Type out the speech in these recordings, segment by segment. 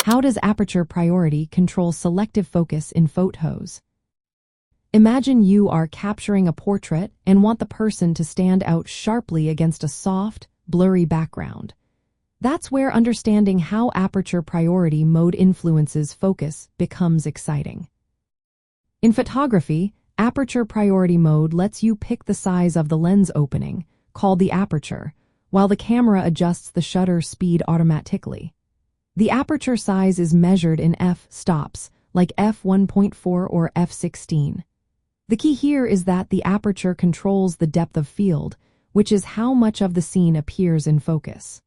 How does aperture priority control selective focus in photos? Imagine you are capturing a portrait and want the person to stand out sharply against a soft, blurry background. That's where understanding how aperture priority mode influences focus becomes exciting. In photography, aperture priority mode lets you pick the size of the lens opening, called the aperture, while the camera adjusts the shutter speed automatically. The aperture size is measured in f-stops, like f1.4 or f16. The key here is that the aperture controls the depth of field, which is how much of the scene appears in focus.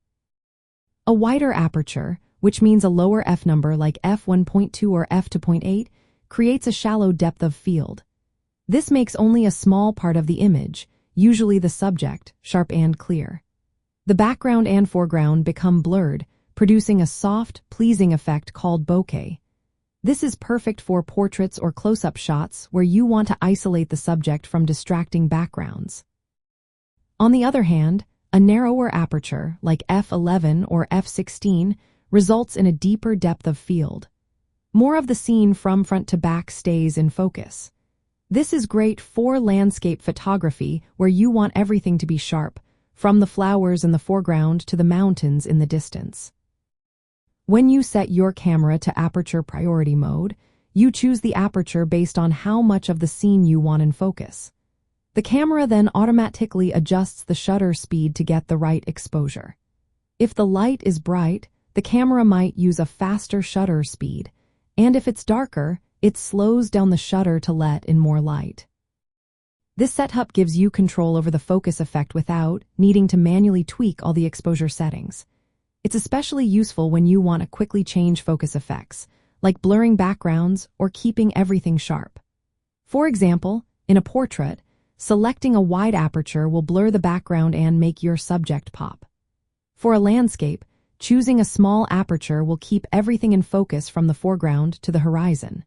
A wider aperture, which means a lower f number like f1.2 or f2.8, creates a shallow depth of field. This makes only a small part of the image, usually the subject, sharp and clear. The background and foreground become blurred, producing a soft, pleasing effect called bokeh. This is perfect for portraits or close-up shots where you want to isolate the subject from distracting backgrounds. On the other hand, a narrower aperture, like f11 or f16, results in a deeper depth of field. More of the scene from front to back stays in focus. This is great for landscape photography where you want everything to be sharp, from the flowers in the foreground to the mountains in the distance. When you set your camera to aperture priority mode, you choose the aperture based on how much of the scene you want in focus. The camera then automatically adjusts the shutter speed to get the right exposure. If the light is bright, the camera might use a faster shutter speed, and if it's darker, it slows down the shutter to let in more light. This setup gives you control over the focus effect without needing to manually tweak all the exposure settings. It's especially useful when you want to quickly change focus effects, like blurring backgrounds or keeping everything sharp. For example, in a portrait, selecting a wide aperture will blur the background and make your subject pop. For a landscape, choosing a small aperture will keep everything in focus from the foreground to the horizon.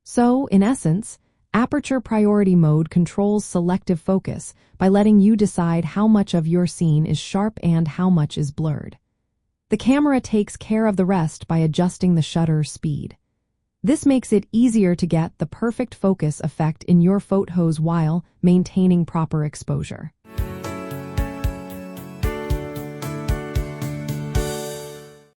So, in essence, aperture priority mode controls selective focus by letting you decide how much of your scene is sharp and how much is blurred. The camera takes care of the rest by adjusting the shutter speed. This makes it easier to get the perfect focus effect in your photos while maintaining proper exposure.